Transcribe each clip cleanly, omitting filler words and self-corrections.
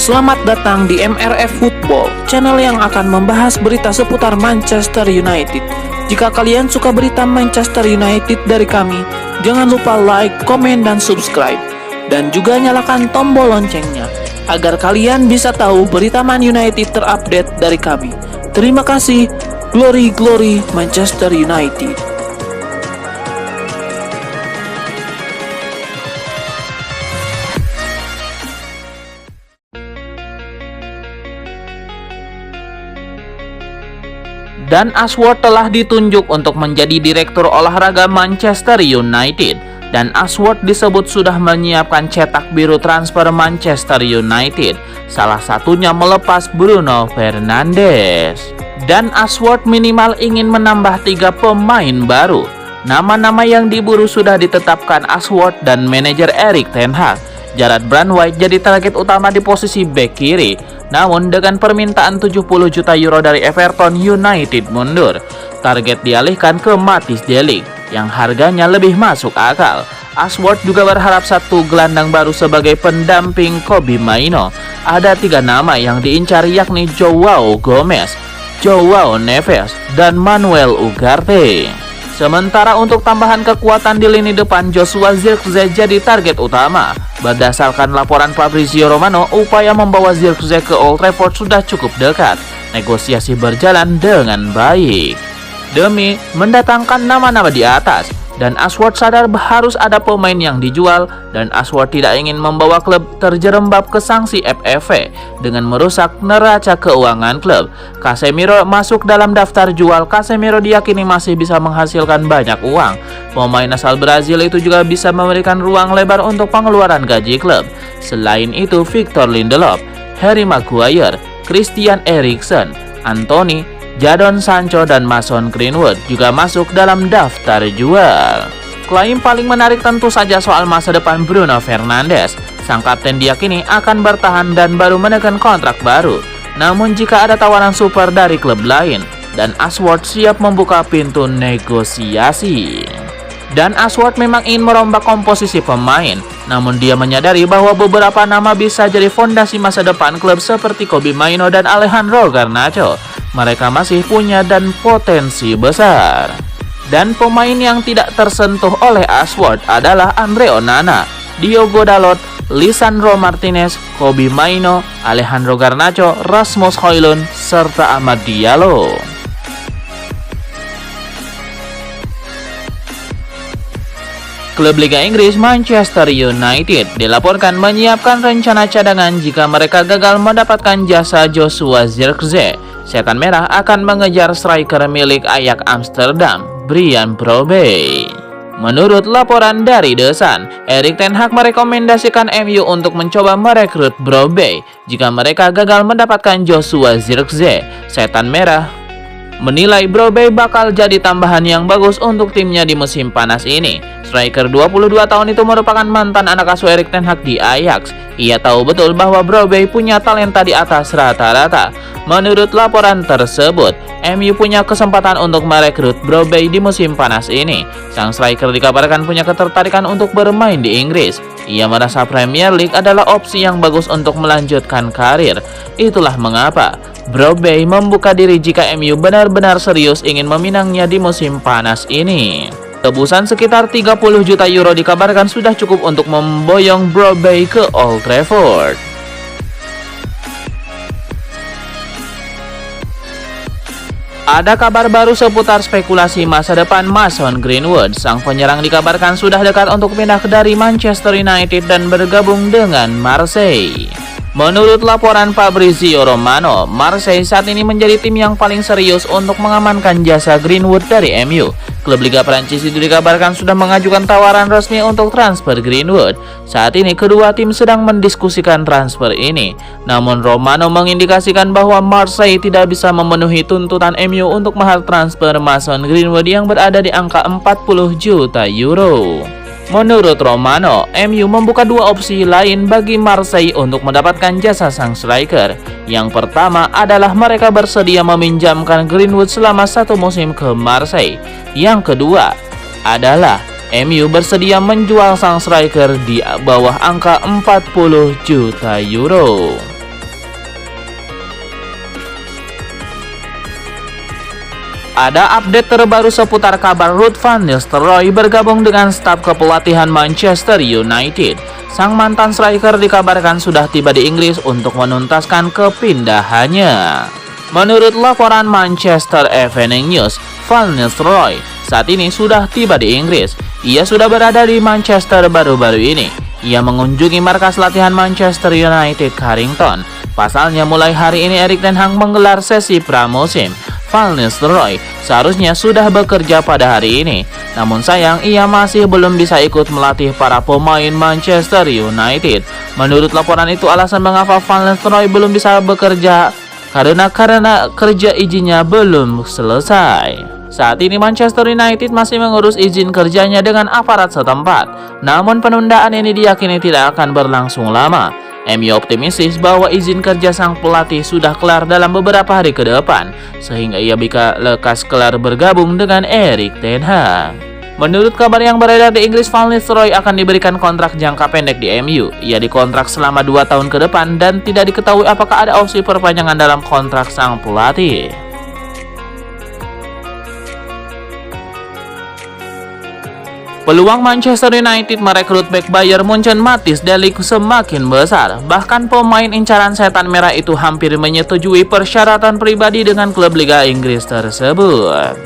Selamat datang di MRF Football, channel yang akan membahas berita seputar Manchester United. Jika kalian suka berita Manchester United dari kami, jangan lupa like, komen, dan subscribe. Dan juga nyalakan tombol loncengnya, agar kalian bisa tahu berita Man United terupdate dari kami. Terima kasih, Glory Glory Manchester United. Dan Ashworth telah ditunjuk untuk menjadi direktur olahraga Manchester United. Dan Ashworth disebut sudah menyiapkan cetak biru transfer Manchester United, salah satunya melepas Bruno Fernandes. Dan Ashworth minimal ingin menambah 3 pemain baru. Nama-nama yang diburu sudah ditetapkan Ashworth dan manajer Erik ten Hag. Jarrad Branthwaite jadi target utama di posisi bek kiri. Namun dengan permintaan 70 juta euro dari Everton, United mundur. Target dialihkan ke Matthijs de Ligt yang harganya lebih masuk akal. Ashworth juga berharap satu gelandang baru sebagai pendamping Kobbie Mainoo. Ada 3 nama yang diincar, yakni Joao Gomez, Joao Neves, dan Manuel Ugarte. Sementara untuk tambahan kekuatan di lini depan, Joshua Zirkzee jadi target utama. Berdasarkan laporan Fabrizio Romano, upaya membawa Zirkzee ke Old Trafford sudah cukup dekat. Negosiasi berjalan dengan baik demi mendatangkan nama-nama di atas. Dan Ashworth sadar harus ada pemain yang dijual, dan Ashworth tidak ingin membawa klub terjerembab ke sanksi FFP dengan merusak neraca keuangan klub. Casemiro masuk dalam daftar jual. Casemiro diyakini masih bisa menghasilkan banyak uang. Pemain asal Brazil itu juga bisa memberikan ruang lebar untuk pengeluaran gaji klub. Selain itu, Victor Lindelof, Harry Maguire, Christian Eriksen, Anthony, Jadon Sancho, dan Mason Greenwood juga masuk dalam daftar jual. Klaim paling menarik tentu saja soal masa depan Bruno Fernandes. Sang kapten diyakini akan bertahan dan baru menekan kontrak baru. Namun jika ada tawaran super dari klub lain, dan Ashworth siap membuka pintu negosiasi. Dan Ashworth memang ingin merombak komposisi pemain, namun dia menyadari bahwa beberapa nama bisa jadi fondasi masa depan klub seperti Kobbie Mainoo dan Alejandro Garnacho. Mereka masih punya dan potensi besar. Dan pemain yang tidak tersentuh oleh Ashworth adalah Andre Onana, Diogo Dalot, Lisandro Martinez, Kobbie Mainoo, Alejandro Garnacho, Rasmus Højlund, serta Amad Diallo. Klub Liga Inggris Manchester United dilaporkan menyiapkan rencana cadangan jika mereka gagal mendapatkan jasa Joshua Zirkzee. Setan Merah akan mengejar striker milik Ajax Amsterdam, Brian Brobby. Menurut laporan dari The Sun, Erik ten Hag merekomendasikan MU untuk mencoba merekrut Brobby jika mereka gagal mendapatkan Joshua Zirkzee. Setan Merah menilai Brobby bakal jadi tambahan yang bagus untuk timnya di musim panas ini. Striker 22 tahun itu merupakan mantan anak asuh Erik ten Hag di Ajax. Ia tahu betul bahwa Brobby punya talenta di atas rata-rata. Menurut laporan tersebut, MU punya kesempatan untuk merekrut Brobby di musim panas ini. Sang striker dikabarkan punya ketertarikan untuk bermain di Inggris. Ia merasa Premier League adalah opsi yang bagus untuk melanjutkan karir. Itulah mengapa Brobby membuka diri jika MU benar-benar serius ingin meminangnya di musim panas ini. Tebusan sekitar 30 juta euro dikabarkan sudah cukup untuk memboyong Brobby ke Old Trafford. Ada kabar baru seputar spekulasi masa depan Mason Greenwood. Sang penyerang dikabarkan sudah dekat untuk pindah dari Manchester United dan bergabung dengan Marseille. Menurut laporan Fabrizio Romano, Marseille saat ini menjadi tim yang paling serius untuk mengamankan jasa Greenwood dari MU. Klub Liga Prancis itu dikabarkan sudah mengajukan tawaran resmi untuk transfer Greenwood. Saat ini kedua tim sedang mendiskusikan transfer ini. Namun Romano mengindikasikan bahwa Marseille tidak bisa memenuhi tuntutan MU untuk mahar transfer Mason Greenwood yang berada di angka 40 juta euro. Menurut Romano, MU membuka 2 opsi lain bagi Marseille untuk mendapatkan jasa sang striker. Yang pertama adalah mereka bersedia meminjamkan Greenwood selama 1 musim ke Marseille. Yang kedua adalah MU bersedia menjual sang striker di bawah angka 40 juta euro. Ada update terbaru seputar kabar Ruud van Nistelrooy bergabung dengan staf kepelatihan Manchester United. Sang mantan striker dikabarkan sudah tiba di Inggris untuk menuntaskan kepindahannya. Menurut laporan Manchester Evening News, Van Nistelrooy saat ini sudah tiba di Inggris. Ia sudah berada di Manchester baru-baru ini. Ia mengunjungi markas latihan Manchester United Carrington. Pasalnya mulai hari ini Erik ten Hag menggelar sesi pramusim. Van Nistelrooy seharusnya sudah bekerja pada hari ini. Namun sayang ia masih belum bisa ikut melatih para pemain Manchester United. Menurut laporan itu alasan mengapa Van Nistelrooy belum bisa bekerja karena kerja izinnya belum selesai. Saat ini Manchester United masih mengurus izin kerjanya dengan aparat setempat. Namun penundaan ini diyakini tidak akan berlangsung lama. MU optimistis bahwa izin kerja sang pelatih sudah kelar dalam beberapa hari ke depan, sehingga ia bisa lekas kelar bergabung dengan Erik ten Hag. Menurut kabar yang beredar di Inggris, Van Nistelrooy akan diberikan kontrak jangka pendek di MU. Ia dikontrak selama 2 tahun ke depan dan tidak diketahui apakah ada opsi perpanjangan dalam kontrak sang pelatih. Peluang Manchester United merekrut bek Bayern Munchen Matthijs de Ligt semakin besar. Bahkan pemain incaran setan merah itu hampir menyetujui persyaratan pribadi dengan klub Liga Inggris tersebut.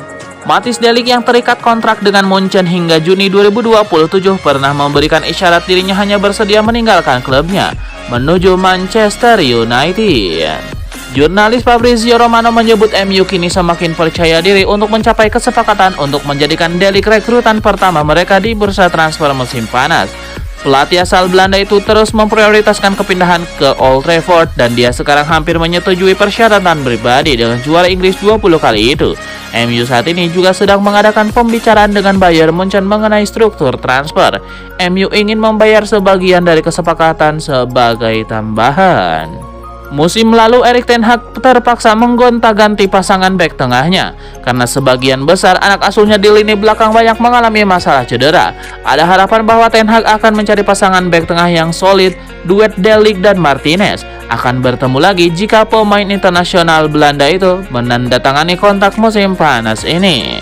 Matthijs de Ligt yang terikat kontrak dengan Munchen hingga Juni 2027 pernah memberikan isyarat dirinya hanya bersedia meninggalkan klubnya menuju Manchester United. Jurnalis Fabrizio Romano menyebut MU kini semakin percaya diri untuk mencapai kesepakatan untuk menjadikan de Ligt rekrutan pertama mereka di bursa transfer musim panas. Pelatih asal Belanda itu terus memprioritaskan kepindahan ke Old Trafford dan dia sekarang hampir menyetujui persyaratan pribadi dengan juara Inggris 20 kali itu. MU saat ini juga sedang mengadakan pembicaraan dengan Bayern Munchen mengenai struktur transfer. MU ingin membayar sebagian dari kesepakatan sebagai tambahan. Musim lalu Erik ten Hag terpaksa menggonta-ganti pasangan bek tengahnya karena sebagian besar anak asuhnya di lini belakang banyak mengalami masalah cedera. Ada harapan bahwa ten Hag akan mencari pasangan bek tengah yang solid. Duet de Ligt dan Martinez akan bertemu lagi jika pemain internasional Belanda itu menandatangani kontrak musim panas ini.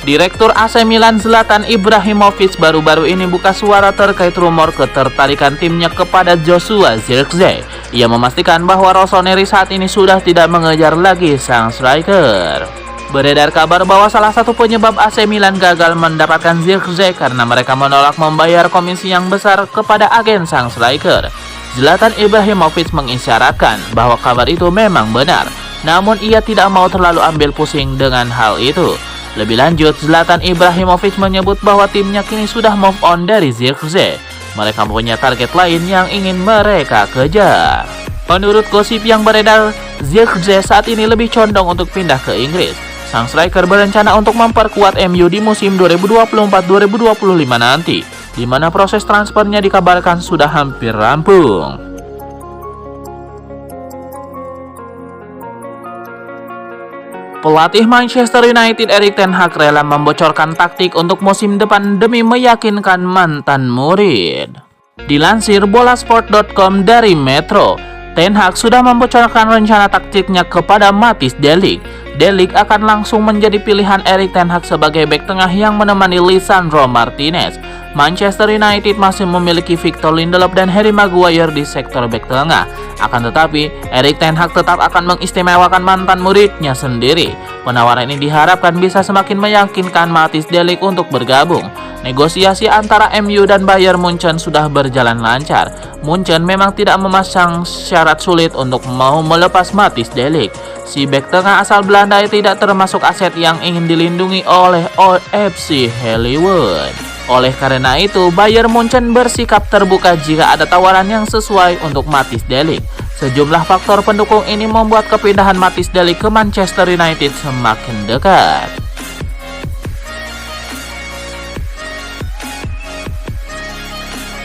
Direktur AC Milan Zlatan Ibrahimovic baru-baru ini buka suara terkait rumor ketertarikan timnya kepada Joshua Zirkzee. Ia memastikan bahwa Rossoneri saat ini sudah tidak mengejar lagi sang striker. Beredar kabar bahwa salah satu penyebab AC Milan gagal mendapatkan Zirkzee karena mereka menolak membayar komisi yang besar kepada agen sang striker. Zlatan Ibrahimovic mengisyaratkan bahwa kabar itu memang benar, namun ia tidak mau terlalu ambil pusing dengan hal itu. Lebih lanjut, Zlatan Ibrahimovic menyebut bahwa timnya kini sudah move on dari Zirkzee. Mereka punya target lain yang ingin mereka kejar. Menurut gosip yang beredar, Zirkzee saat ini lebih condong untuk pindah ke Inggris. Sang striker berencana untuk memperkuat MU di musim 2024-2025 nanti, di mana proses transfernya dikabarkan sudah hampir rampung. Pelatih Manchester United Erik ten Hag rela membocorkan taktik untuk musim depan demi meyakinkan mantan murid. Dilansir bolasport.com dari Metro, ten Hag sudah membocorkan rencana taktiknya kepada Matthijs de Ligt. De Ligt akan langsung menjadi pilihan Erik ten Hag sebagai bek tengah yang menemani Lisandro Martinez. Manchester United masih memiliki Victor Lindelof dan Harry Maguire di sektor bek tengah. Akan tetapi, Erik ten Hag tetap akan mengistimewakan mantan muridnya sendiri. Penawaran ini diharapkan bisa semakin meyakinkan Matthijs de Ligt untuk bergabung. Negosiasi antara MU dan Bayern Munchen sudah berjalan lancar. Munchen memang tidak memasang syarat sulit untuk mau melepas Matthijs de Ligt. Si bek tengah asal Belanda tidak termasuk aset yang ingin dilindungi oleh FC Hollywood. Oleh karena itu, Bayern Munchen bersikap terbuka jika ada tawaran yang sesuai untuk Matthijs de Ligt. Sejumlah faktor pendukung ini membuat kepindahan Matthijs de Ligt ke Manchester United semakin dekat.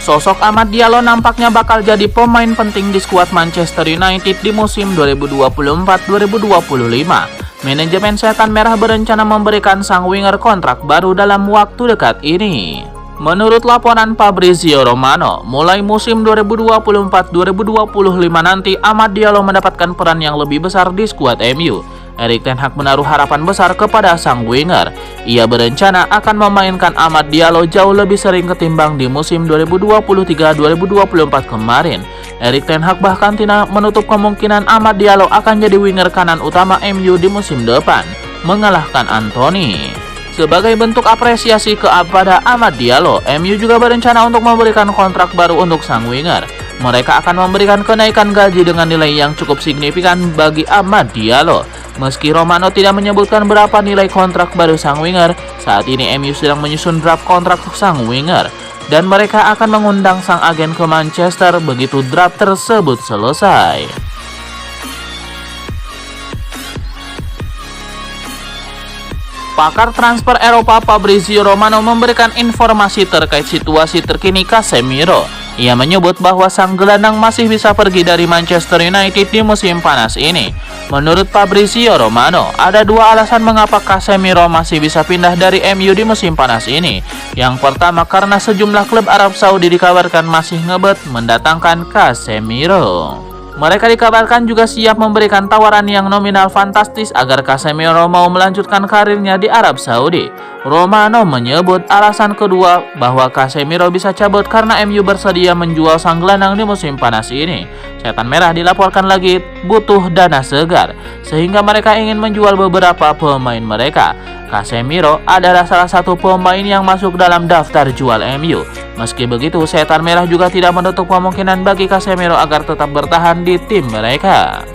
Sosok Amad Diallo nampaknya bakal jadi pemain penting di skuad Manchester United di musim 2024-2025. Manajemen Setan Merah berencana memberikan sang winger kontrak baru dalam waktu dekat ini. Menurut laporan Fabrizio Romano, mulai musim 2024-2025 nanti Amad Diallo mendapatkan peran yang lebih besar di skuad MU. Erik ten Hag menaruh harapan besar kepada sang winger. Ia berencana akan memainkan Amad Diallo jauh lebih sering ketimbang di musim 2023-2024 kemarin. Erik ten Hag bahkan tidak menutup kemungkinan Amad Diallo akan jadi winger kanan utama MU di musim depan, mengalahkan Anthony. Sebagai bentuk apresiasi kepada Amad Diallo, MU juga berencana untuk memberikan kontrak baru untuk sang winger. Mereka akan memberikan kenaikan gaji dengan nilai yang cukup signifikan bagi Amad Diallo. Meski Romano tidak menyebutkan berapa nilai kontrak baru sang winger, saat ini MU sedang menyusun draft kontrak sang winger. Dan mereka akan mengundang sang agen ke Manchester begitu draft tersebut selesai. Pakar transfer Eropa Fabrizio Romano memberikan informasi terkait situasi terkini Casemiro. Ia menyebut bahwa sang gelandang masih bisa pergi dari Manchester United di musim panas ini. Menurut Fabrizio Romano, ada dua alasan mengapa Casemiro masih bisa pindah dari MU di musim panas ini. Yang pertama, karena sejumlah klub Arab Saudi dikabarkan masih ngebet mendatangkan Casemiro. Mereka dikabarkan juga siap memberikan tawaran yang nominal fantastis agar Casemiro mau melanjutkan karirnya di Arab Saudi. Romano menyebut alasan kedua bahwa Casemiro bisa cabut karena MU bersedia menjual sang gelandang di musim panas ini. Setan Merah dilaporkan lagi butuh dana segar, sehingga mereka ingin menjual beberapa pemain mereka. Casemiro adalah salah satu pemain yang masuk dalam daftar jual MU. Meski begitu, Setan Merah juga tidak menutup kemungkinan bagi Casemiro agar tetap bertahan di tim mereka.